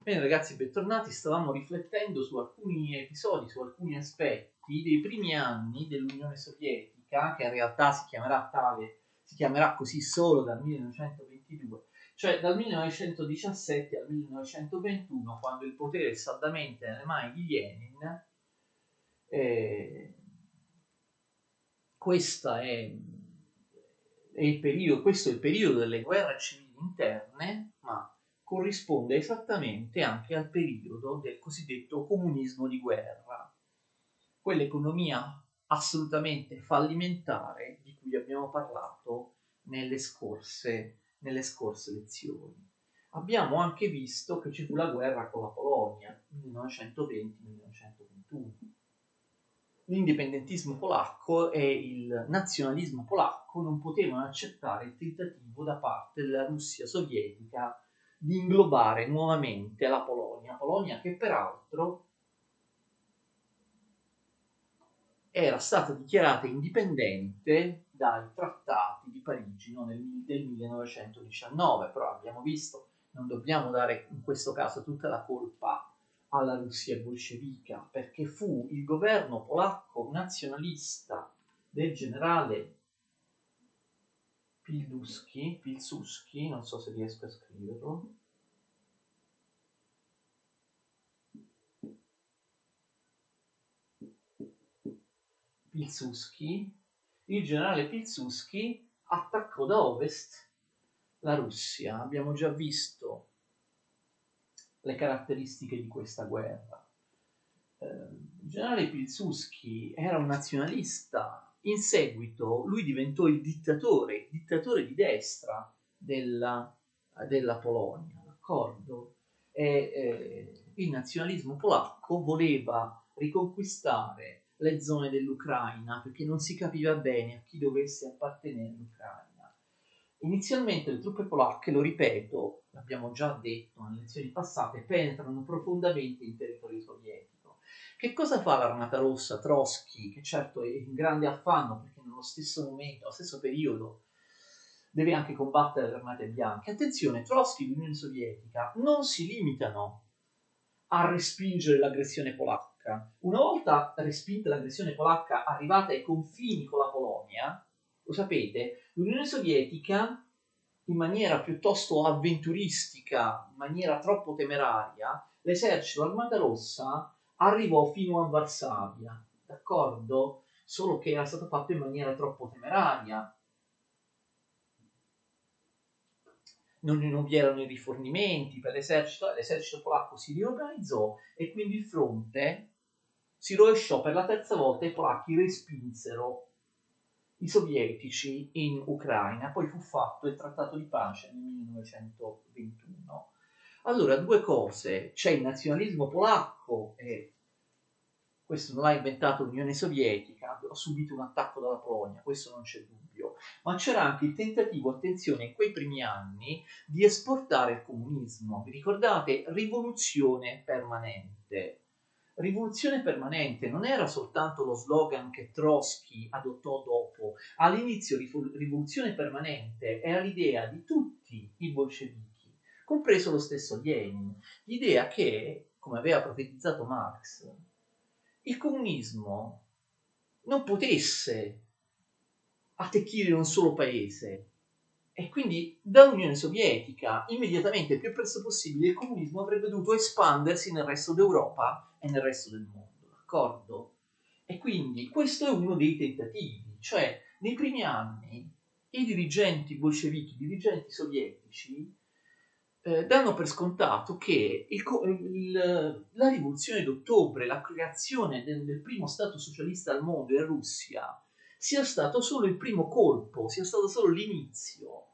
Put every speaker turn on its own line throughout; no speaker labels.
Bene ragazzi, bentornati. Stavamo riflettendo su alcuni episodi, su alcuni aspetti dei primi anni dell'Unione Sovietica, che in realtà si chiamerà tale, si chiamerà così solo dal 1922, cioè dal 1917 al 1921, quando il potere è saldamente nelle mani di Lenin. eh, questa è il periodo, questo è il periodo delle guerre civili interne, ma corrisponde esattamente anche al periodo del cosiddetto comunismo di guerra, quell'economia assolutamente fallimentare di cui abbiamo parlato nelle scorse lezioni. Abbiamo anche visto che ci fu la guerra con la Polonia, 1920-1921. L'indipendentismo polacco e il nazionalismo polacco non potevano accettare il tentativo da parte della Russia sovietica di inglobare nuovamente la Polonia che peraltro era stata dichiarata indipendente dai trattati di Parigi, no, del 1919, però abbiamo visto, non dobbiamo dare in questo caso tutta la colpa alla Russia bolscevica, perché fu il governo polacco nazionalista del generale Pilsudski, non so se riesco a scriverlo, Pilsudski, il generale Pilsudski attaccò da ovest la Russia. Abbiamo già visto le caratteristiche di questa guerra. Il generale Pilsudski era un nazionalista, in seguito lui diventò il dittatore di destra della Polonia, d'accordo? Il nazionalismo polacco voleva riconquistare le zone dell'Ucraina perché non si capiva bene a chi dovesse appartenere l'Ucraina. Inizialmente le truppe polacche, lo ripeto, l'abbiamo già detto nelle lezioni passate, penetrano profondamente in territorio sovietico. Che cosa fa l'Armata Rossa, Trotsky, che certo è in grande affanno perché nello stesso momento, nello stesso periodo, deve anche combattere le Armate Bianche? Attenzione, Trotsky e l'Unione Sovietica non si limitano a respingere l'aggressione polacca. Una volta respinta l'aggressione polacca arrivata ai confini con la Polonia, lo sapete, l'Unione Sovietica, in maniera piuttosto avventuristica, in maniera troppo temeraria, l'esercito Armata Rossa arrivò fino a Varsavia, d'accordo? Solo che era stato fatto in maniera troppo temeraria. Non vi erano i rifornimenti per l'esercito polacco si riorganizzò e quindi il fronte si rovesciò per la terza volta e i polacchi respinsero i sovietici in Ucraina. Poi fu fatto il trattato di pace nel 1921. Allora, due cose: c'è il nazionalismo polacco, e questo non l'ha inventato l'Unione Sovietica, ha subito un attacco dalla Polonia, questo non c'è dubbio, ma c'era anche il tentativo, attenzione, in quei primi anni di esportare il comunismo. Vi ricordate? Rivoluzione permanente. Rivoluzione permanente non era soltanto lo slogan che Trotsky adottò dopo. All'inizio rivoluzione permanente era l'idea di tutti i bolscevichi, compreso lo stesso Lenin. L'idea che, come aveva profetizzato Marx, il comunismo non potesse attecchire un solo paese, e quindi dall'Unione Sovietica immediatamente, il più presto possibile, il comunismo avrebbe dovuto espandersi nel resto d'Europa e nel resto del mondo, d'accordo? E quindi questo è uno dei tentativi, cioè nei primi anni i dirigenti bolscevichi, i dirigenti sovietici, danno per scontato che la rivoluzione d'ottobre, la creazione del primo Stato socialista al mondo in Russia, sia stato solo il primo colpo, sia stato solo l'inizio,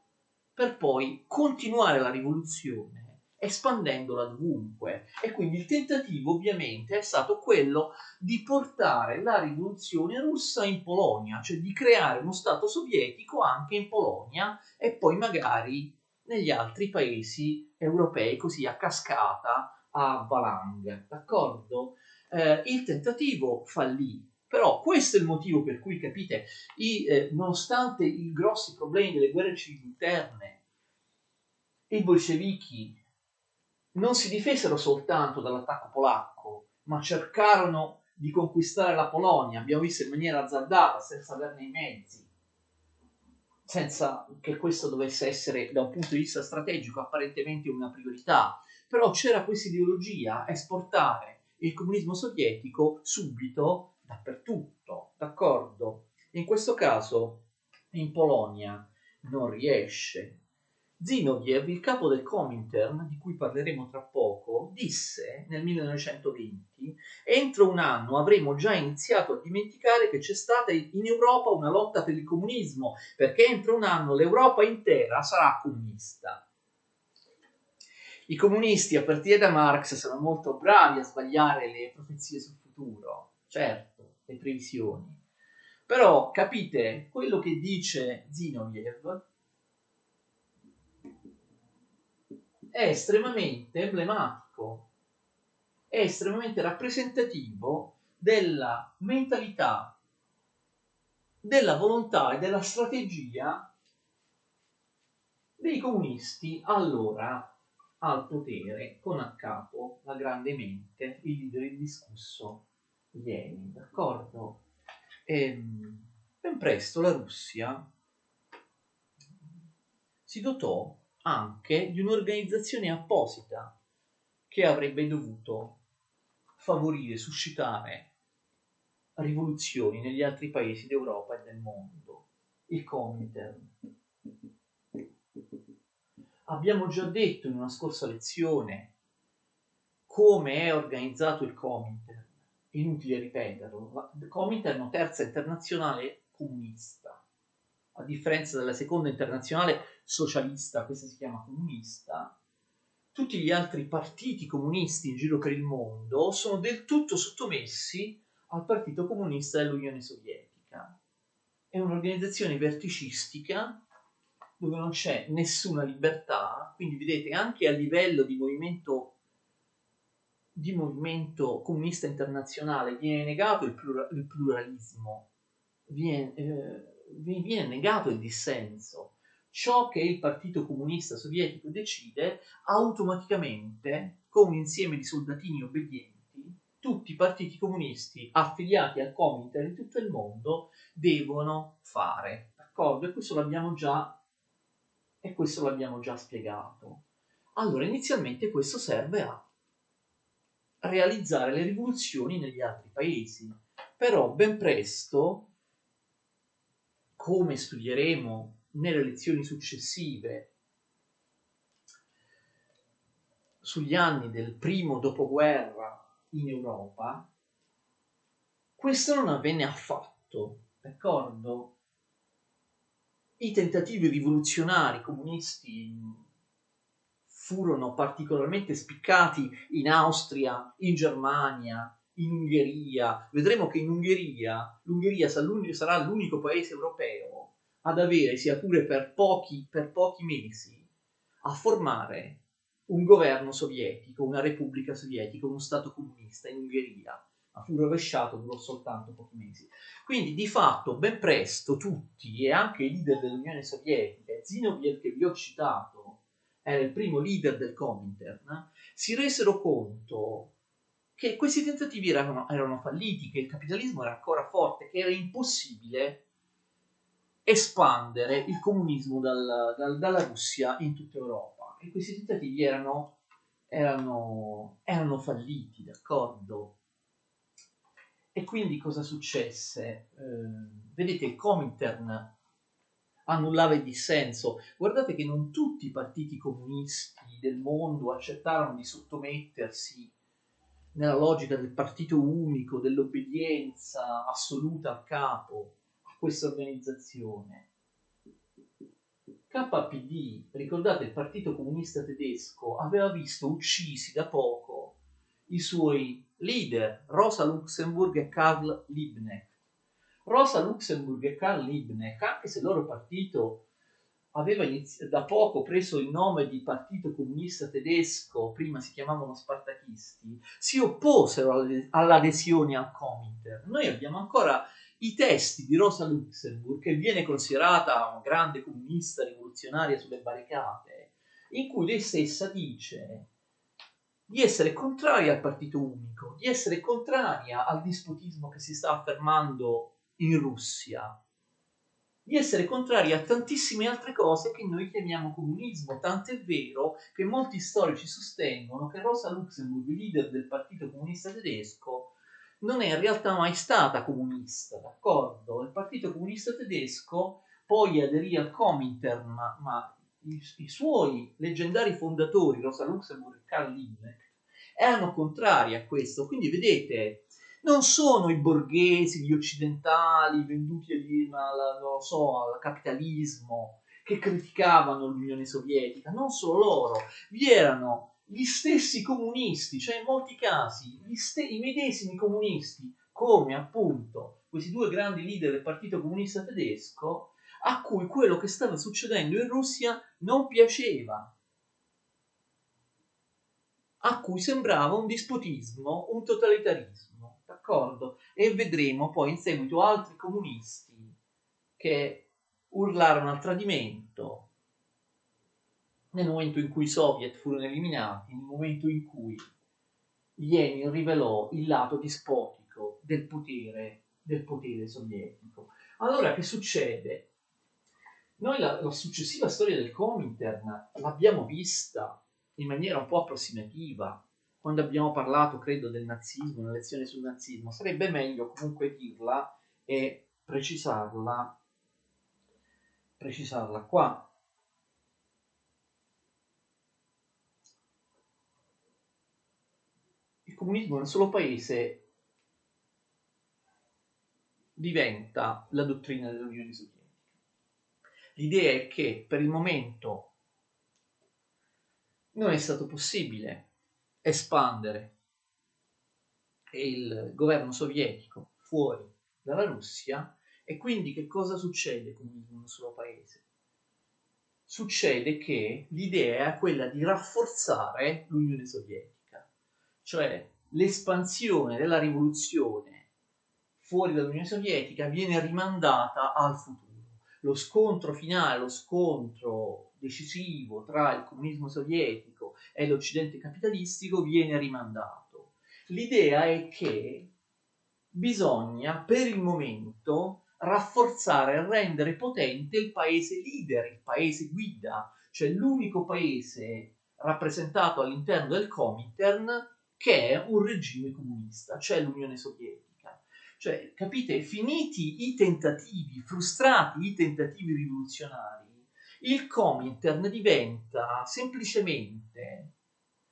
per poi continuare la rivoluzione espandendola dovunque. E quindi il tentativo ovviamente è stato quello di portare la rivoluzione russa in Polonia, cioè di creare uno Stato sovietico anche in Polonia e poi magari negli altri paesi europei, così a cascata, a valanga, d'accordo? Il tentativo fallì, però questo è il motivo per cui, capite, nonostante i grossi problemi delle guerre civili interne, i bolscevichi non si difesero soltanto dall'attacco polacco, ma cercarono di conquistare la Polonia, abbiamo visto in maniera azzardata, senza averne i mezzi, senza che questo dovesse essere da un punto di vista strategico apparentemente una priorità, però c'era questa ideologia, esportare il comunismo sovietico subito dappertutto, d'accordo? In questo caso in Polonia non riesce. Zinoviev, il capo del Comintern, di cui parleremo tra poco, disse nel 1920: entro un anno avremo già iniziato a dimenticare che c'è stata in Europa una lotta per il comunismo, perché entro un anno l'Europa intera sarà comunista. I comunisti, a partire da Marx, sono molto bravi a sbagliare le profezie sul futuro, certo, le previsioni. Però capite, quello che dice Zinoviev è estremamente emblematico, è estremamente rappresentativo della mentalità, della volontà e della strategia dei comunisti allora al potere, con a capo la grande mente, il leader indiscusso Lenin, d'accordo? Ben presto la Russia si dotò anche di un'organizzazione apposita che avrebbe dovuto favorire, suscitare rivoluzioni negli altri paesi d'Europa e del mondo, il Comintern. Abbiamo già detto in una scorsa lezione come è organizzato il Comintern, inutile ripeterlo. Il Comintern, terza internazionale comunista, a differenza della seconda internazionale socialista, questa si chiama comunista. Tutti gli altri partiti comunisti in giro per il mondo sono del tutto sottomessi al Partito Comunista dell'Unione Sovietica. È un'organizzazione verticistica dove non c'è nessuna libertà, quindi vedete anche a livello di movimento comunista internazionale viene negato il pluralismo, viene negato il dissenso. Ciò che il Partito Comunista Sovietico decide, automaticamente, con un insieme di soldatini obbedienti, tutti i partiti comunisti affiliati al Comintern di tutto il mondo devono fare, d'accordo? E questo l'abbiamo già spiegato. Allora, inizialmente questo serve a realizzare le rivoluzioni negli altri paesi, però ben presto, come studieremo nelle lezioni successive sugli anni del primo dopoguerra in Europa, questo non avvenne affatto, d'accordo? I tentativi rivoluzionari comunisti furono particolarmente spiccati in Austria, in Germania, in Ungheria. Vedremo che in l'Ungheria sarà l'unico paese europeo ad avere, sia pure per pochi mesi, a formare un governo sovietico, una repubblica sovietica, uno stato comunista in Ungheria. Ma fu rovesciato, durò soltanto pochi mesi. Quindi di fatto ben presto tutti, e anche i leader dell'Unione Sovietica, Zinoviev che vi ho citato, era il primo leader del Comintern, si resero conto che questi tentativi erano falliti, che il capitalismo era ancora forte, che era impossibile espandere il comunismo dalla Russia in tutta Europa. E questi tentativi erano falliti, d'accordo? E quindi cosa successe? Vedete, il Comintern annullava il dissenso. Guardate che non tutti i partiti comunisti del mondo accettarono di sottomettersi nella logica del partito unico, dell'obbedienza assoluta al capo, a questa organizzazione. KPD, ricordate, il Partito Comunista Tedesco, aveva visto uccisi da poco i suoi leader, Rosa Luxemburg e Karl Liebknecht. Rosa Luxemburg e Karl Liebknecht, anche se il loro partito aveva da poco preso il nome di Partito Comunista Tedesco, prima si chiamavano Spartachisti, si opposero all'adesione al Comintern. Noi abbiamo ancora i testi di Rosa Luxemburg, che viene considerata una grande comunista rivoluzionaria sulle barricate, in cui lei stessa dice: di essere contraria al partito unico, di essere contraria al dispotismo che si sta affermando in Russia, di essere contraria a tantissime altre cose che noi chiamiamo comunismo, tant'è vero che molti storici sostengono che Rosa Luxemburg, leader del Partito Comunista Tedesco, non è in realtà mai stata comunista, d'accordo? Il Partito Comunista Tedesco poi aderì al Comintern, ma i suoi leggendari fondatori, Rosa Luxemburg e Karl Liebknecht, erano contrari a questo. Quindi vedete, non sono i borghesi, gli occidentali venduti non lo so, al capitalismo che criticavano l'Unione Sovietica, non solo loro, vi erano gli stessi comunisti, cioè in molti casi i medesimi comunisti, come appunto questi due grandi leader del Partito Comunista Tedesco, a cui quello che stava succedendo in Russia non piaceva, a cui sembrava un dispotismo, un totalitarismo, d'accordo? E vedremo poi in seguito altri comunisti che urlarono al tradimento nel momento in cui i soviet furono eliminati, nel momento in cui Lenin rivelò il lato dispotico del potere sovietico. Allora che succede? Noi la successiva storia del Comintern l'abbiamo vista in maniera un po' approssimativa quando abbiamo parlato, credo, del nazismo, una lezione sul nazismo. Sarebbe meglio comunque dirla e precisarla qua. Il comunismo in un solo paese diventa la dottrina dell'Unione Sovietica. L'idea è che per il momento non è stato possibile espandere il governo sovietico fuori dalla Russia e quindi che cosa succede con un solo paese? Succede che l'idea è quella di rafforzare l'Unione Sovietica, cioè l'espansione della rivoluzione fuori dall'Unione Sovietica viene rimandata al futuro. Lo scontro finale, lo scontro decisivo tra il comunismo sovietico e l'Occidente capitalistico viene rimandato. L'idea è che bisogna per il momento rafforzare e rendere potente il paese leader, il paese guida, cioè l'unico paese rappresentato all'interno del Comintern che è un regime comunista, cioè l'Unione Sovietica. Cioè, capite, finiti i tentativi, frustrati i tentativi rivoluzionari, il Comintern diventa semplicemente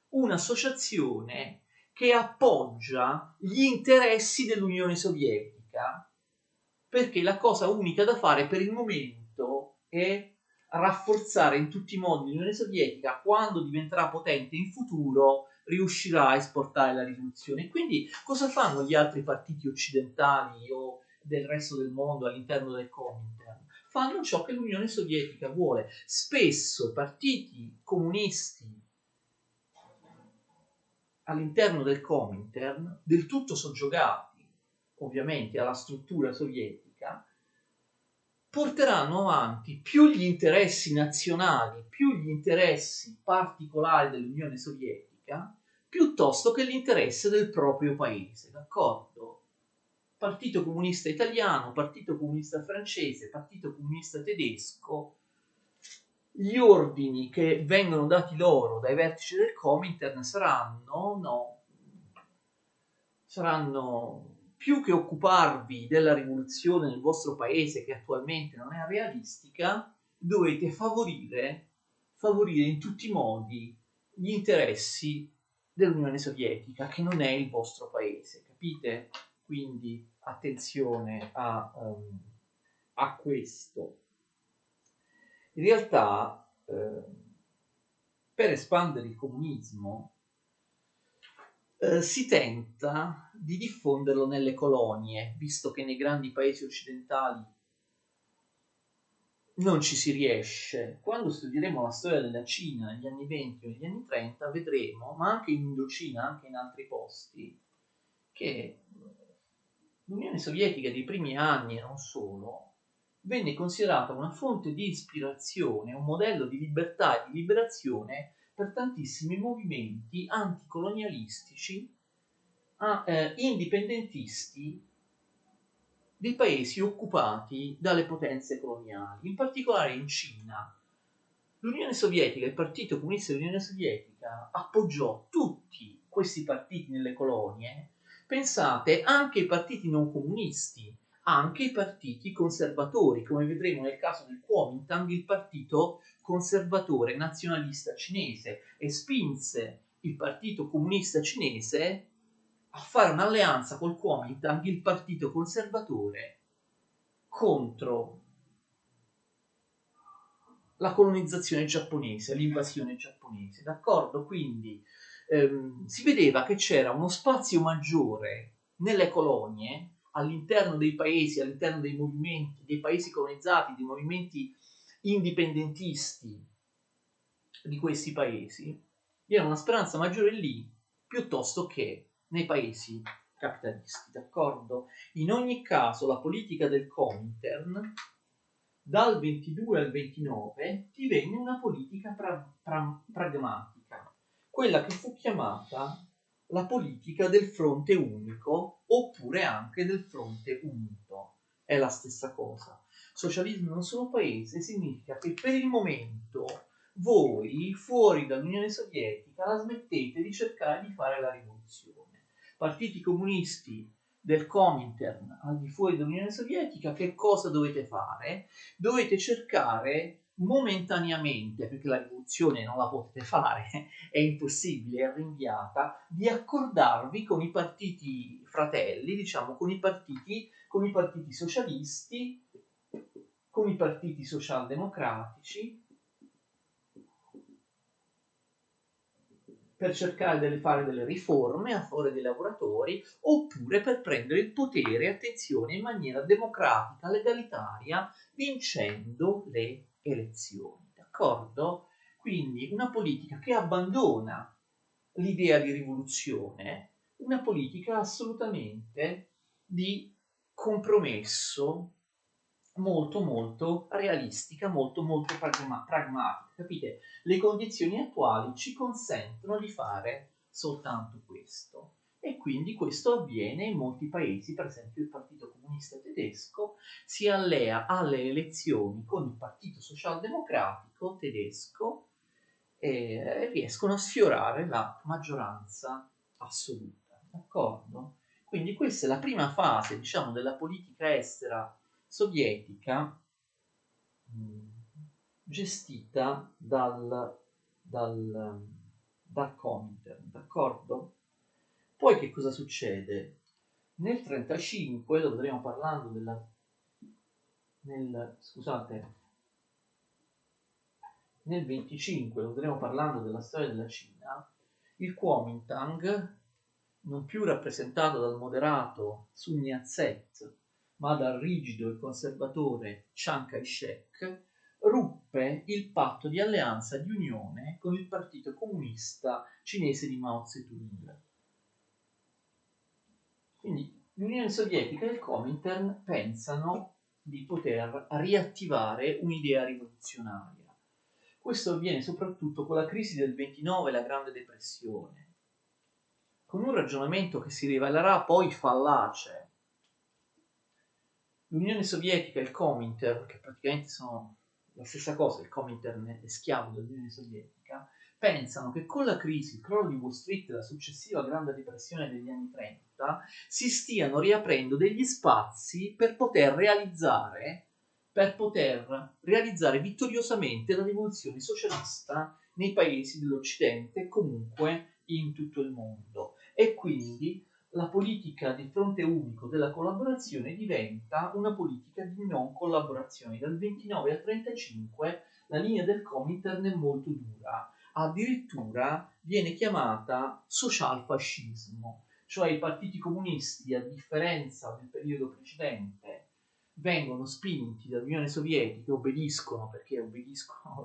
un'associazione che appoggia gli interessi dell'Unione Sovietica, perché la cosa unica da fare per il momento è rafforzare in tutti i modi l'Unione Sovietica. Quando diventerà potente in futuro riuscirà a esportare la rivoluzione. Quindi cosa fanno gli altri partiti occidentali o del resto del mondo all'interno del Comintern? Fanno ciò che l'Unione Sovietica vuole. Spesso partiti comunisti all'interno del Comintern, del tutto soggiogati ovviamente alla struttura sovietica, porteranno avanti più gli interessi nazionali, più gli interessi particolari dell'Unione Sovietica, piuttosto che l'interesse del proprio paese, d'accordo? Partito Comunista Italiano, Partito Comunista Francese, Partito Comunista Tedesco, gli ordini che vengono dati loro dai vertici del Comintern saranno più che occuparvi della rivoluzione nel vostro paese che attualmente non è realistica, dovete favorire in tutti i modi gli interessi dell'Unione Sovietica che non è il vostro paese, capite? Quindi attenzione a questo. In realtà per espandere il comunismo si tenta di diffonderlo nelle colonie, visto che nei grandi paesi occidentali non ci si riesce. Quando studieremo la storia della Cina negli anni 20 o negli anni 30 vedremo, ma anche in Indocina, anche in altri posti, che l'Unione Sovietica dei primi anni e non solo venne considerata una fonte di ispirazione, un modello di libertà e di liberazione per tantissimi movimenti anticolonialistici, indipendentisti dei paesi occupati dalle potenze coloniali, in particolare in Cina. L'Unione Sovietica, il Partito Comunista dell'Unione Sovietica, appoggiò tutti questi partiti nelle colonie. Pensate, anche i partiti non comunisti, anche i partiti conservatori, come vedremo nel caso del Kuomintang, il partito conservatore nazionalista cinese, e spinse il Partito Comunista Cinese a fare un'alleanza col Kuomintang, il partito conservatore, contro la colonizzazione giapponese, l'invasione giapponese, d'accordo? Quindi si vedeva che c'era uno spazio maggiore nelle colonie, all'interno dei paesi, all'interno dei movimenti, dei paesi colonizzati, dei movimenti indipendentisti di questi paesi, vi era una speranza maggiore lì piuttosto che nei paesi capitalisti, d'accordo? In ogni caso la politica del Comintern dal 22 al 29 divenne una politica pragmatica, quella che fu chiamata la politica del fronte unico oppure anche del fronte unito. È la stessa cosa. Socialismo in un solo paese significa che per il momento voi fuori dall'Unione Sovietica la smettete di cercare di fare la rivoluzione. Partiti comunisti del Comintern al di fuori dell'Unione Sovietica, che cosa dovete fare? Dovete cercare momentaneamente, perché la rivoluzione non la potete fare, è impossibile, è rinviata, di accordarvi con i partiti fratelli, diciamo con i partiti socialisti, con i partiti socialdemocratici, per cercare di fare delle riforme a favore dei lavoratori, oppure per prendere il potere, attenzione, in maniera democratica, legalitaria, vincendo le elezioni. D'accordo? Quindi una politica che abbandona l'idea di rivoluzione, una politica assolutamente di compromesso, molto molto realistica, molto molto pragmatica. Capite? Le condizioni attuali ci consentono di fare soltanto questo. E quindi questo avviene in molti paesi, per esempio il Partito Comunista Tedesco si allea alle elezioni con il Partito Socialdemocratico tedesco e riescono a sfiorare la maggioranza assoluta. D'accordo? Quindi questa è la prima fase, diciamo, della politica estera sovietica gestita dal Comintern, d'accordo? Poi che cosa succede? Nel 1935, lo vedremo parlando nel 25, lo vedremo parlando della storia della Cina, il Kuomintang, non più rappresentato dal moderato Sun Yat-sen, ma dal rigido e conservatore Chiang Kai-shek, ruppe il patto di alleanza di unione con il Partito Comunista Cinese di Mao Zedong. Quindi l'Unione Sovietica e il Comintern pensano di poter riattivare un'idea rivoluzionaria. Questo avviene soprattutto con la crisi del 29 e la Grande Depressione, con un ragionamento che si rivelerà poi fallace. L'Unione Sovietica e il Comintern, che praticamente sono la stessa cosa, il Comintern è schiavo dell'Unione Sovietica, pensano che con la crisi, il crollo di Wall Street e la successiva Grande Depressione degli anni 30 si stiano riaprendo degli spazi per poter realizzare vittoriosamente la rivoluzione socialista nei paesi dell'Occidente e comunque in tutto il mondo. E quindi la politica di fronte unico della collaborazione diventa una politica di non collaborazione. Dal 29 al 35 la linea del Comintern è molto dura, addirittura viene chiamata socialfascismo, cioè i partiti comunisti, a differenza del periodo precedente, vengono spinti dall'Unione Sovietica, obbediscono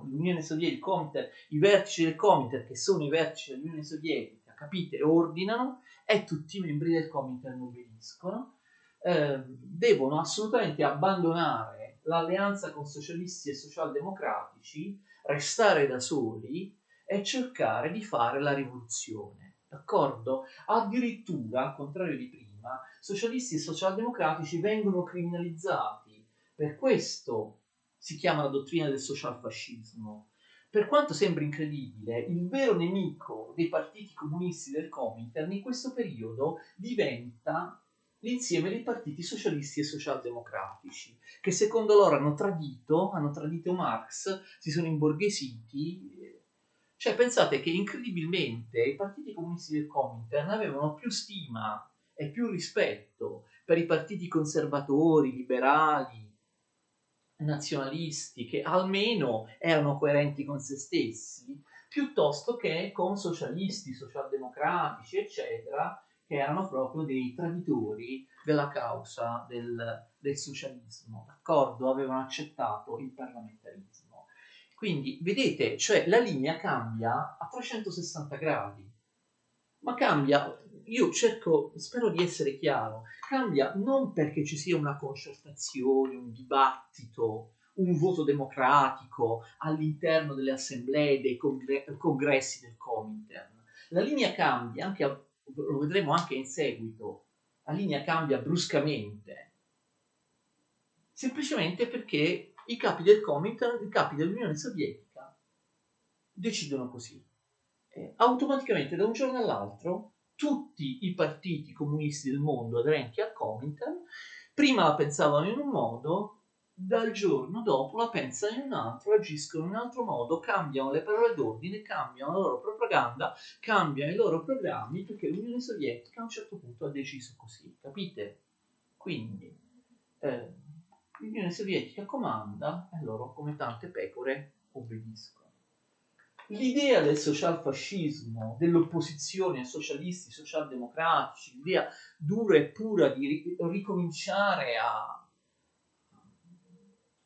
l'Unione Sovietica, il Comintern, i vertici del Comintern, che sono i vertici dell'Unione Sovietica, capite, ordinano, e tutti i membri del Comintern obbediscono, devono assolutamente abbandonare l'alleanza con socialisti e socialdemocratici, restare da soli è cercare di fare la rivoluzione, d'accordo? Addirittura, al contrario di prima, socialisti e socialdemocratici vengono criminalizzati. Per questo si chiama la dottrina del socialfascismo. Per quanto sembri incredibile, il vero nemico dei partiti comunisti del Comintern in questo periodo diventa l'insieme dei partiti socialisti e socialdemocratici, che secondo loro hanno tradito Marx, si sono imborghesiti. Cioè, pensate che incredibilmente i partiti comunisti del Comintern avevano più stima e più rispetto per i partiti conservatori, liberali, nazionalisti, che almeno erano coerenti con se stessi, piuttosto che con socialisti, socialdemocratici, eccetera, che erano proprio dei traditori della causa del socialismo, d'accordo? Avevano accettato il parlamentarismo. Quindi, vedete, cioè la linea cambia a 360 gradi, ma cambia, spero di essere chiaro, cambia non perché ci sia una concertazione, un dibattito, un voto democratico all'interno delle assemblee, dei congressi del Comintern. La linea cambia, lo vedremo anche in seguito, la linea cambia bruscamente, semplicemente perché i capi del Comintern, i capi dell'Unione Sovietica, decidono così. Automaticamente da un giorno all'altro tutti i partiti comunisti del mondo aderenti al Comintern prima la pensavano in un modo, dal giorno dopo la pensano in un altro, agiscono in un altro modo, cambiano le parole d'ordine, cambiano la loro propaganda, cambiano i loro programmi, perché l'Unione Sovietica a un certo punto ha deciso così, capite? Quindi l'Unione Sovietica comanda e loro, come tante pecore, obbediscono. L'idea del socialfascismo, dell'opposizione ai socialisti, socialdemocratici, l'idea dura e pura di ricominciare a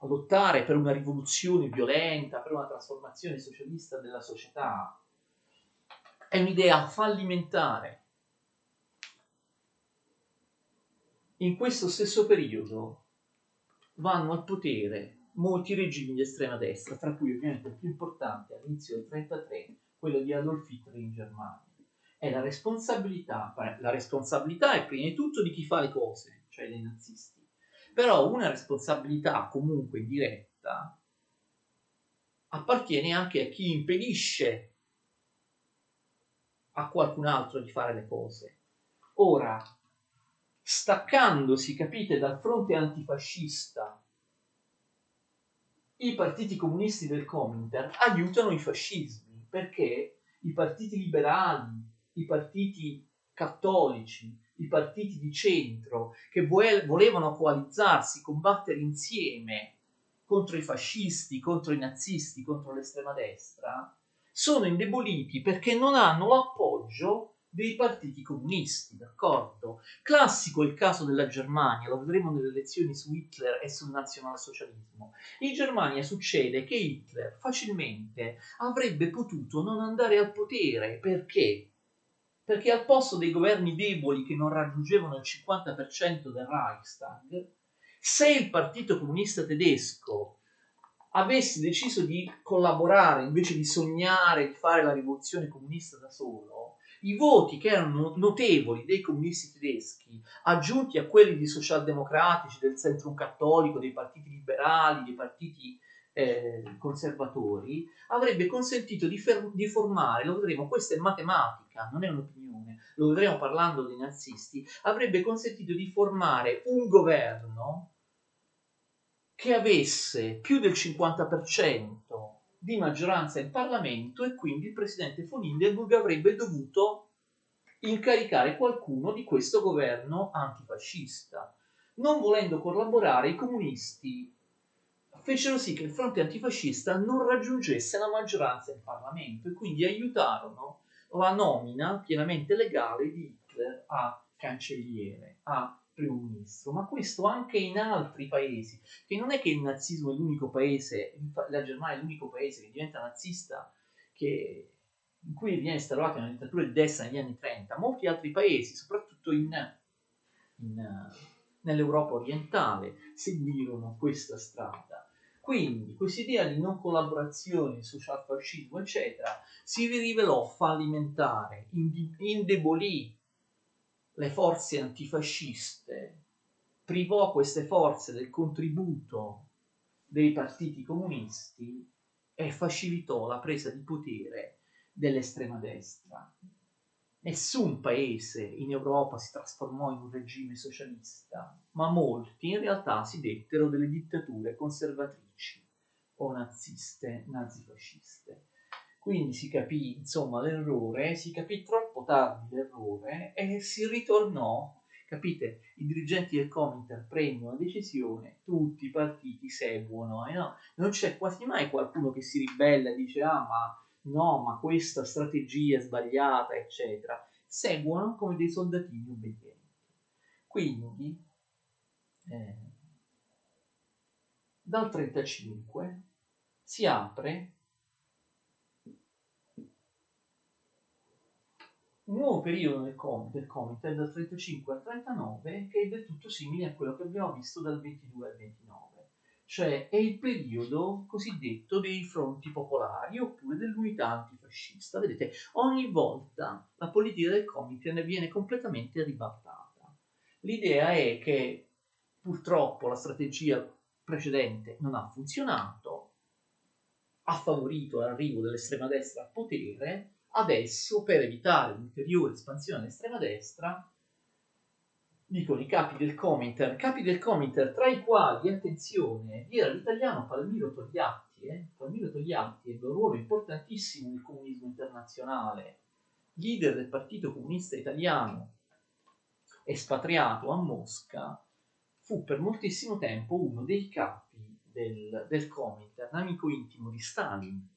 lottare per una rivoluzione violenta, per una trasformazione socialista della società, è un'idea fallimentare. In questo stesso periodo vanno al potere molti regimi di estrema destra, tra cui ovviamente il più importante all'inizio del 1933, quello di Adolf Hitler in Germania. È la responsabilità è prima di tutto di chi fa le cose, cioè dei nazisti, però una responsabilità comunque indiretta appartiene anche a chi impedisce a qualcun altro di fare le cose. Ora, staccandosi, capite, dal fronte antifascista, i partiti comunisti del Comintern aiutano i fascismi, perché i partiti liberali, i partiti cattolici, i partiti di centro, che volevano coalizzarsi, combattere insieme contro i fascisti, contro i nazisti, contro l'estrema destra, sono indeboliti perché non hanno l'appoggio dei partiti comunisti, d'accordo? Classico il caso della Germania, lo vedremo nelle lezioni su Hitler e sul nazionalsocialismo. In Germania succede che Hitler facilmente avrebbe potuto non andare al potere. Perché? Perché al posto dei governi deboli che non raggiungevano il 50% del Reichstag, se il Partito Comunista Tedesco avesse deciso di collaborare invece di sognare di fare la rivoluzione comunista da solo, i voti che erano notevoli dei comunisti tedeschi, aggiunti a quelli dei socialdemocratici, del centrum cattolico, dei partiti liberali, dei partiti conservatori, avrebbe consentito di formare, lo vedremo, questa è matematica, non è un'opinione, lo vedremo parlando dei nazisti, avrebbe consentito di formare un governo che avesse più del 50% di maggioranza in Parlamento, e quindi il presidente von Hindenburg avrebbe dovuto incaricare qualcuno di questo governo antifascista. Non volendo collaborare, i comunisti fecero sì che il fronte antifascista non raggiungesse la maggioranza in Parlamento, e quindi aiutarono la nomina pienamente legale di Hitler a cancelliere, a primo ministro. Ma questo anche in altri paesi, che non è che il nazismo è l'unico paese, la Germania è l'unico paese che diventa nazista, in cui viene instaurata una dittatura di destra negli anni 30. Molti altri paesi, soprattutto nell'Europa orientale, seguirono questa strada. Quindi questa idea di non collaborazione, socialfascismo, eccetera, si rivelò fallimentare, indebolì le forze antifasciste, privò queste forze del contributo dei partiti comunisti e facilitò la presa di potere dell'estrema destra. Nessun paese in Europa si trasformò in un regime socialista, ma molti in realtà si dettero delle dittature conservatrici o naziste, nazifasciste. Quindi si capì, insomma, l'errore, si capì troppo tardi l'errore e si ritornò, capite, i dirigenti del Comintern prendono una decisione, tutti i partiti seguono, no? Non c'è quasi mai qualcuno che si ribella e dice ah ma no, ma questa strategia è sbagliata, eccetera. Seguono come dei soldatini obbedienti. Quindi, dal 1935 si apre un nuovo periodo del Comintern dal 35 al 39 che è del tutto simile a quello che abbiamo visto dal 22 al 29. Cioè è il periodo cosiddetto dei fronti popolari oppure dell'unità antifascista. Vedete, ogni volta la politica del Comintern viene completamente ribaltata. L'idea è che purtroppo la strategia precedente non ha funzionato, ha favorito l'arrivo dell'estrema destra al potere. Adesso, per evitare un'ulteriore espansione dell'estrema destra, dicono i capi del Comintern, tra i quali, attenzione, vi era l'italiano Palmiro Togliatti. Palmiro Togliatti ebbe un ruolo importantissimo nel comunismo internazionale, leader del Partito Comunista Italiano, espatriato a Mosca, fu per moltissimo tempo uno dei capi del Comintern, amico intimo di Stalin.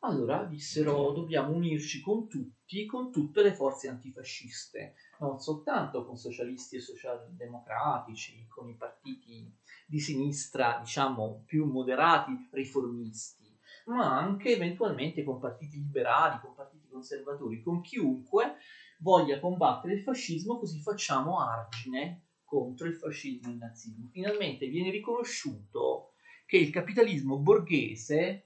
Allora dissero dobbiamo unirci con tutti, con tutte le forze antifasciste, non soltanto con socialisti e socialdemocratici, con i partiti di sinistra, diciamo, più moderati, riformisti, ma anche eventualmente con partiti liberali, con partiti conservatori, con chiunque voglia combattere il fascismo, così facciamo argine contro il fascismo e il nazismo. Finalmente viene riconosciuto che il capitalismo borghese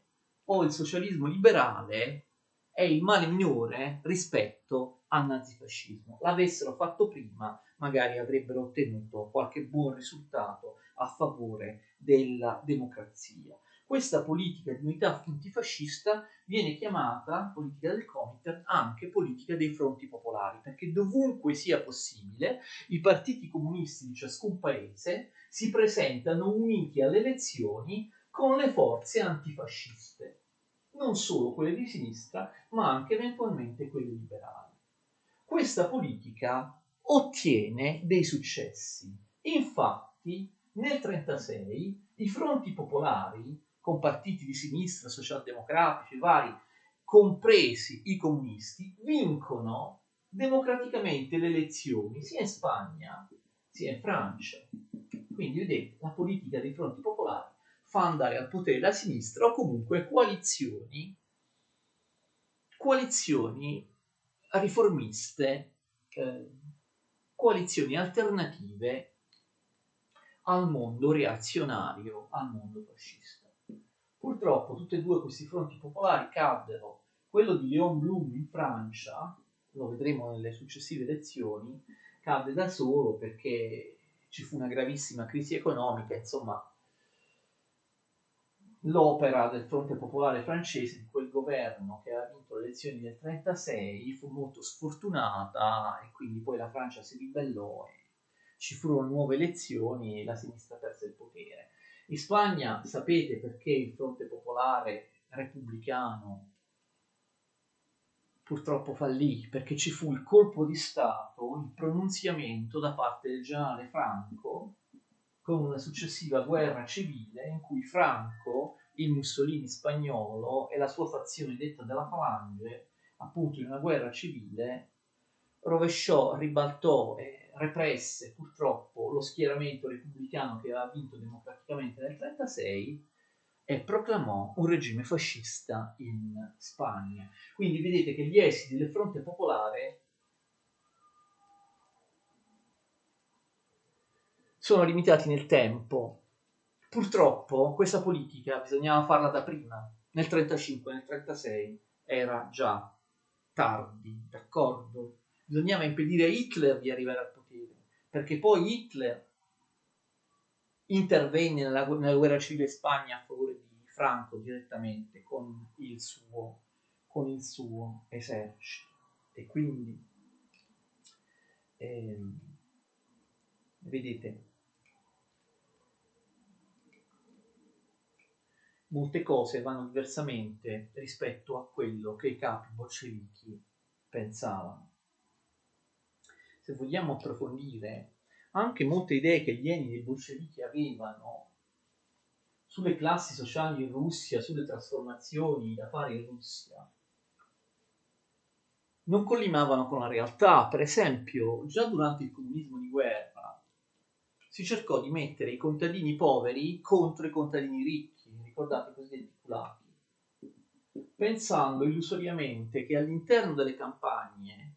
o il socialismo liberale è il male minore rispetto al nazifascismo. L'avessero fatto prima, magari avrebbero ottenuto qualche buon risultato a favore della democrazia. Questa politica di unità antifascista viene chiamata, politica del Comintern, anche politica dei fronti popolari, perché dovunque sia possibile i partiti comunisti di ciascun paese si presentano uniti alle elezioni con le forze antifasciste, non solo quelle di sinistra, ma anche eventualmente quelle liberali. Questa politica ottiene dei successi. Infatti, nel 1936 i fronti popolari, con partiti di sinistra, socialdemocratici, vari, compresi i comunisti, vincono democraticamente le elezioni sia in Spagna sia in Francia. Quindi vedete, la politica dei fronti popolari fa andare al potere la sinistra o comunque coalizioni riformiste, coalizioni alternative al mondo reazionario, al mondo fascista. Purtroppo tutti e due questi fronti popolari caddero. Quello di Léon Blum in Francia, lo vedremo nelle successive elezioni, cadde da solo perché ci fu una gravissima crisi economica, insomma l'opera del Fronte Popolare francese, di quel governo che aveva vinto le elezioni del 1936, fu molto sfortunata e quindi poi la Francia si ribellò e ci furono nuove elezioni e la sinistra perse il potere. In Spagna sapete perché il Fronte Popolare repubblicano purtroppo fallì, perché ci fu il colpo di Stato, il pronunziamento da parte del generale Franco con una successiva guerra civile in cui Franco, il Mussolini spagnolo e la sua fazione detta della Falange, appunto in una guerra civile, rovesciò, ribaltò e represse purtroppo lo schieramento repubblicano che aveva vinto democraticamente nel 1936 e proclamò un regime fascista in Spagna. Quindi vedete che gli esiti del Fronte Popolare sono limitati nel tempo. Purtroppo questa politica bisognava farla da prima, nel 1935, nel 1936 era già tardi, d'accordo? Bisognava impedire a Hitler di arrivare al potere, perché poi Hitler intervenne nella guerra civile in Spagna a favore di Franco direttamente con il suo esercito. E quindi, vedete, molte cose vanno diversamente rispetto a quello che i capi bolscevichi pensavano. Se vogliamo approfondire anche molte idee che gli Lenin e i bolscevichi avevano sulle classi sociali in Russia, sulle trasformazioni da fare in Russia, non collimavano con la realtà. Per esempio, già durante il comunismo di guerra si cercò di mettere i contadini poveri contro i contadini ricchi, ricordate i cosiddetti kulaki, pensando illusoriamente che all'interno delle campagne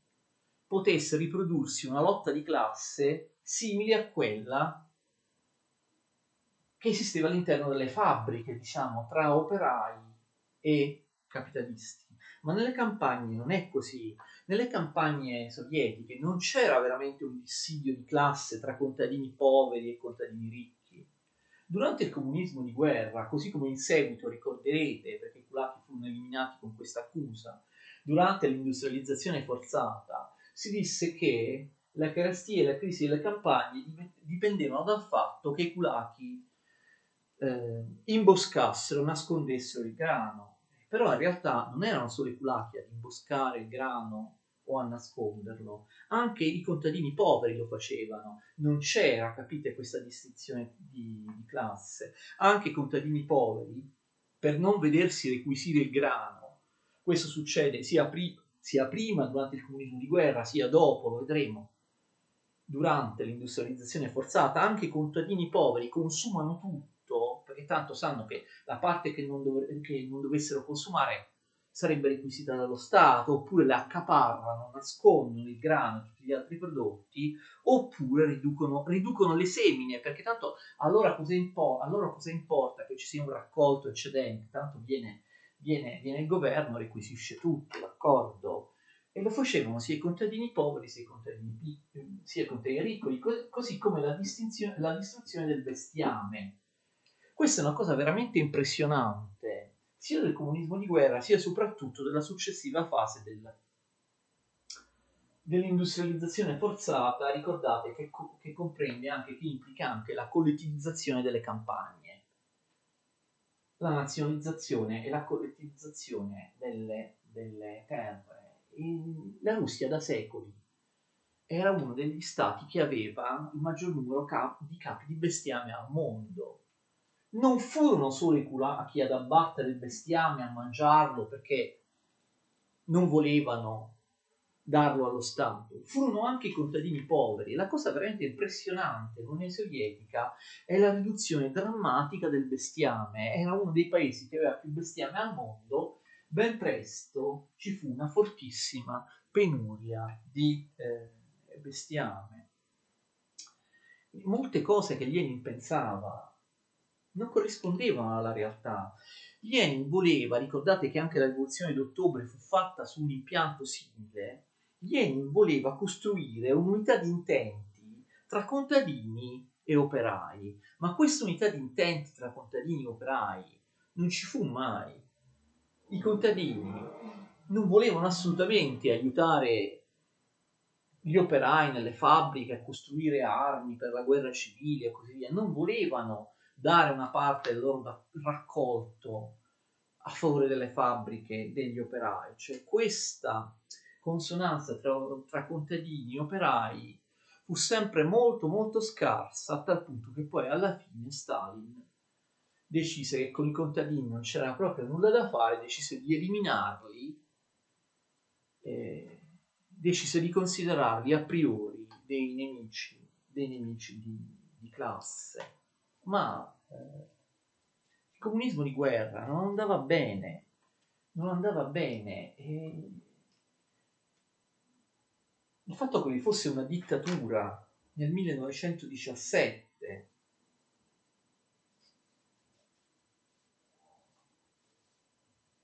potesse riprodursi una lotta di classe simile a quella che esisteva all'interno delle fabbriche, diciamo, tra operai e capitalisti. Ma nelle campagne non è così. Nelle campagne sovietiche non c'era veramente un dissidio di classe tra contadini poveri e contadini ricchi. Durante il comunismo di guerra, così come in seguito ricorderete, perché i kulaki furono eliminati con questa accusa, durante l'industrializzazione forzata, si disse che la carestia e la crisi delle campagne dipendevano dal fatto che i kulaki imboscassero, nascondessero il grano. Però in realtà non erano solo i kulaki ad imboscare il grano o a nasconderlo, anche i contadini poveri lo facevano. Non c'era, capite, questa distinzione di classe. Anche i contadini poveri, per non vedersi requisire il grano, questo succede sia prima, durante il comunismo di guerra, sia dopo, lo vedremo, durante l'industrializzazione forzata, anche i contadini poveri consumano tutto, perché tanto sanno che la parte che non dovessero consumare sarebbe requisita dallo Stato, oppure la accaparrano, nascondono il grano e tutti gli altri prodotti, oppure riducono le semine, perché tanto a loro cosa importa che ci sia un raccolto eccedente, tanto viene il governo, requisisce tutto, d'accordo? E lo facevano sia i contadini poveri sia i contadini ricchi, così come la distruzione del bestiame. Questa è una cosa veramente impressionante, sia del comunismo di guerra, sia soprattutto della successiva fase dell'industrializzazione forzata. Ricordate che comprende anche, che implica anche la collettivizzazione delle campagne, la nazionalizzazione e la collettivizzazione delle terre. La Russia da secoli era uno degli stati che aveva il maggior numero di capi di bestiame al mondo. Non furono solo i kulaki ad abbattere il bestiame, a mangiarlo perché non volevano darlo allo Stato, furono anche i contadini poveri. La cosa veramente impressionante nell'Unione Sovietica è la riduzione drammatica del bestiame. Era uno dei paesi che aveva più bestiame al mondo. Ben presto ci fu una fortissima penuria di bestiame. Molte cose che Lenin pensava non corrispondevano alla realtà. Lenin voleva, ricordate che anche la rivoluzione d'ottobre fu fatta su un impianto simile, Lenin voleva costruire un'unità di intenti tra contadini e operai, ma questa unità di intenti tra contadini e operai non ci fu mai. I contadini non volevano assolutamente aiutare gli operai nelle fabbriche a costruire armi per la guerra civile e così via, non volevano dare una parte del loro raccolto a favore delle fabbriche degli operai. Cioè questa consonanza tra contadini e operai fu sempre molto molto scarsa, a tal punto che poi alla fine Stalin decise che con i contadini non c'era proprio nulla da fare, decise di eliminarli, decise di considerarli a priori dei nemici di classe. Ma il comunismo di guerra non andava bene, non andava bene. E il fatto che vi fosse una dittatura nel 1917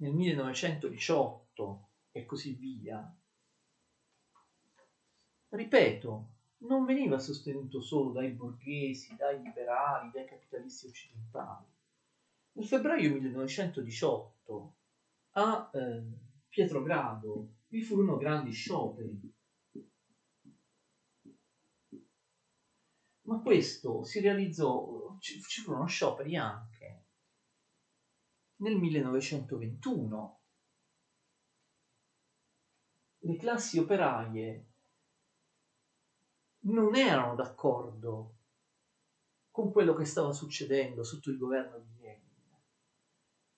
nel 1918 e così via, ripeto, non veniva sostenuto solo dai borghesi, dai liberali, dai capitalisti occidentali. Nel febbraio 1918 a Pietrogrado vi furono grandi scioperi, ma questo si realizzò, ci furono scioperi anche nel 1921. Le classi operaie non erano d'accordo con quello che stava succedendo sotto il governo di Lenin.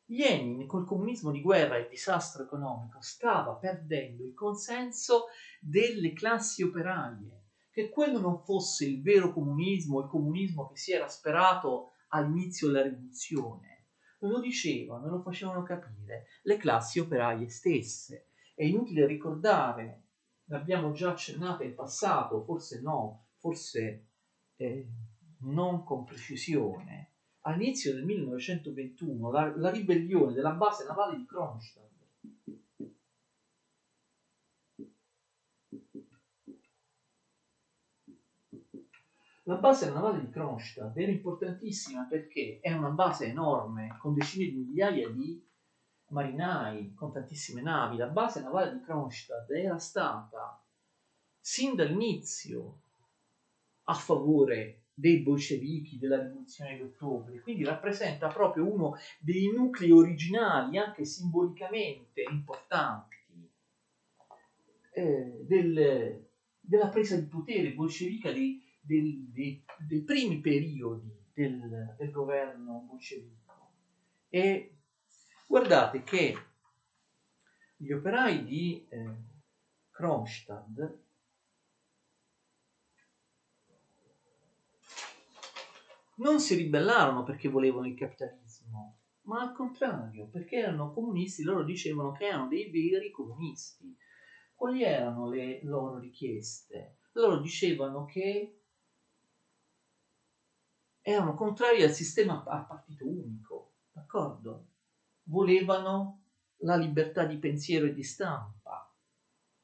Lenin, col comunismo di guerra e il disastro economico, stava perdendo il consenso delle classi operaie, che quello non fosse il vero comunismo, il comunismo che si era sperato all'inizio della rivoluzione. Lo dicevano, lo facevano capire le classi operaie stesse. È inutile ricordare, l'abbiamo già accennato in passato, forse no, forse non con precisione, all'inizio del 1921 la ribellione della base navale di Kronstadt. La base navale di Kronstadt era importantissima perché è una base enorme con decine di migliaia di marinai, con tantissime navi. La base navale di Kronstadt era stata sin dall'inizio a favore dei bolscevichi, della rivoluzione di ottobre, quindi rappresenta proprio uno dei nuclei originali, anche simbolicamente importanti, della presa di potere bolscevica dei primi periodi del governo bolscevico. E guardate che gli operai di Kronstadt non si ribellarono perché volevano il capitalismo, ma al contrario, perché erano comunisti. Loro dicevano che erano dei veri comunisti. Quali erano le loro richieste? Loro dicevano che erano contrari al sistema a partito unico, d'accordo? Volevano la libertà di pensiero e di stampa,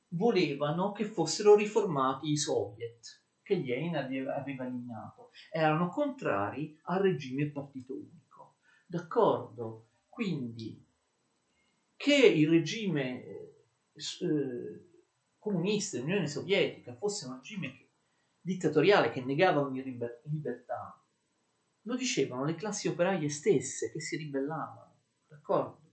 volevano che fossero riformati i soviet che Lenin aveva eliminato, erano contrari al regime a partito unico, d'accordo? Quindi che il regime comunista dell'Unione Sovietica fosse un regime dittatoriale che negava ogni libertà, lo dicevano le classi operaie stesse che si ribellavano, d'accordo?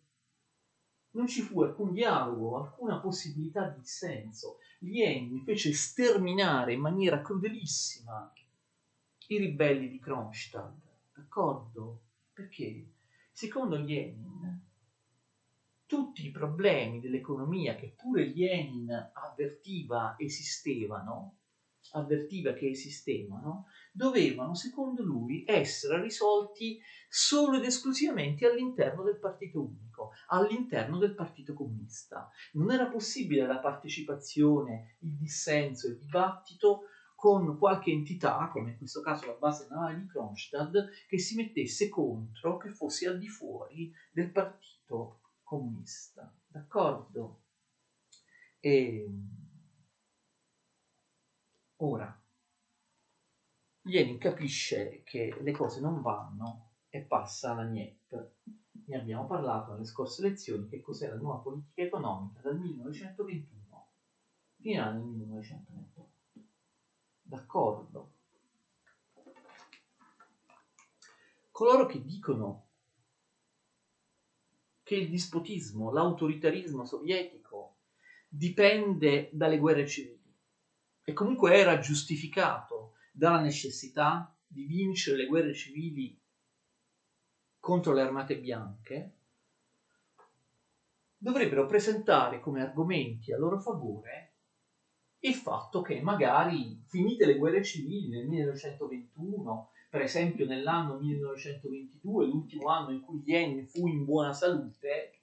Non ci fu alcun dialogo, alcuna possibilità di dissenso. Lenin fece sterminare in maniera crudelissima i ribelli di Kronstadt, d'accordo? Perché secondo Lenin tutti i problemi dell'economia che pure Lenin avvertiva che esistevano, dovevano, secondo lui, essere risolti solo ed esclusivamente all'interno del partito unico, all'interno del partito comunista. Non era possibile la partecipazione, il dissenso, il dibattito con qualche entità, come in questo caso la base navale di Kronstadt, che si mettesse contro, che fosse al di fuori del partito comunista, d'accordo? E ora Lenin capisce che le cose non vanno e passa alla NIEP. Ne abbiamo parlato nelle scorse lezioni, che cos'è la nuova politica economica dal 1921 fino al 1928. D'accordo? Coloro che dicono che il dispotismo, l'autoritarismo sovietico dipende dalle guerre civili e comunque era giustificato dalla necessità di vincere le guerre civili contro le armate bianche, dovrebbero presentare come argomenti a loro favore il fatto che magari finite le guerre civili nel 1921, per esempio nell'anno 1922, l'ultimo anno in cui Lenin fu in buona salute,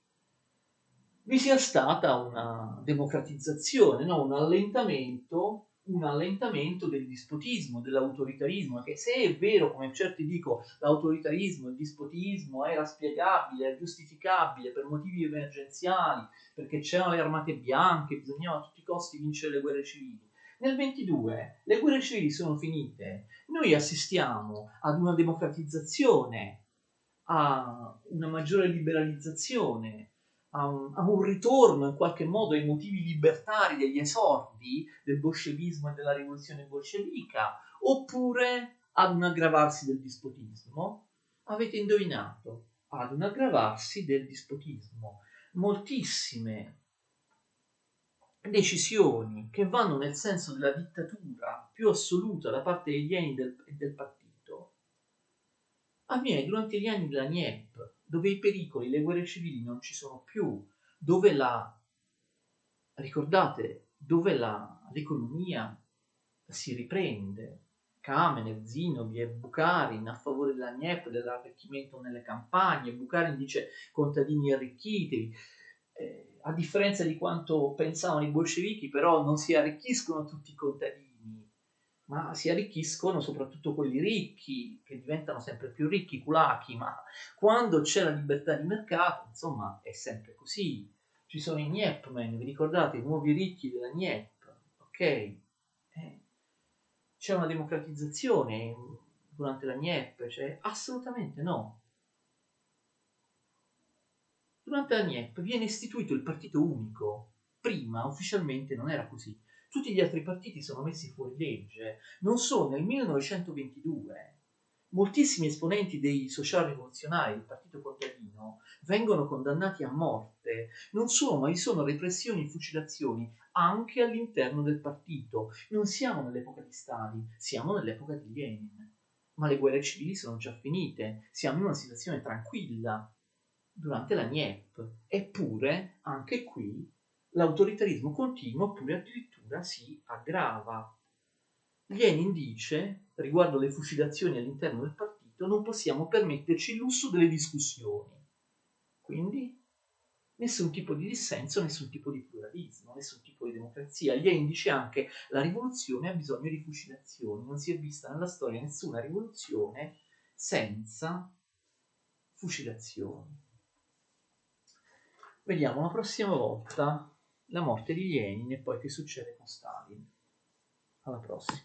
vi sia stata una democratizzazione, no? Un allentamento un allentamento del dispotismo, dell'autoritarismo, che se è vero, come certi dico, l'autoritarismo, il dispotismo era spiegabile, era giustificabile per motivi emergenziali, perché c'erano le armate bianche, bisognava a tutti i costi vincere le guerre civili. Nel 22 le guerre civili sono finite, noi assistiamo ad una democratizzazione, a una maggiore liberalizzazione, a un ritorno in qualche modo ai motivi libertari degli esordi del bolscevismo e della rivoluzione bolscevica, oppure ad un aggravarsi del dispotismo? Avete indovinato, ad un aggravarsi del dispotismo. Moltissime decisioni che vanno nel senso della dittatura più assoluta da parte degli eni e del partito avviene durante gli anni della NIEP, dove i pericoli, le guerre civili non ci sono più, dove dove l'economia si riprende. Kamenev, Zinoviev, Bukharin a favore della NIEP, dell'arricchimento nelle campagne. Bukharin dice contadini arricchitevi. A differenza di quanto pensavano i bolscevichi, però non si arricchiscono tutti i contadini, ma si arricchiscono soprattutto quelli ricchi, che diventano sempre più ricchi, kulaki, ma quando c'è la libertà di mercato, insomma, è sempre così. Ci sono i Niepmen, vi ricordate, i nuovi ricchi della Niep, ok? C'è una democratizzazione durante la Niep? Cioè, assolutamente no. Durante la Niep viene istituito il partito unico. Prima ufficialmente non era così. Tutti gli altri partiti sono messi fuori legge. Non solo, nel 1922 moltissimi esponenti dei social rivoluzionari del partito contadino vengono condannati a morte. Non solo, ma vi sono repressioni e fucilazioni anche all'interno del partito. Non siamo nell'epoca di Stalin, siamo nell'epoca di Lenin. Ma le guerre civili sono già finite, siamo in una situazione tranquilla durante la NIEP. Eppure, anche qui, l'autoritarismo continua oppure addirittura si aggrava. Lenin dice, riguardo le fucilazioni all'interno del partito, non possiamo permetterci il lusso delle discussioni. Quindi nessun tipo di dissenso, nessun tipo di pluralismo, nessun tipo di democrazia. Lenin dice anche la rivoluzione ha bisogno di fucilazioni, non si è vista nella storia nessuna rivoluzione senza fucilazioni. Vediamo la prossima volta la morte di Lenin e poi che succede con Stalin. Alla prossima.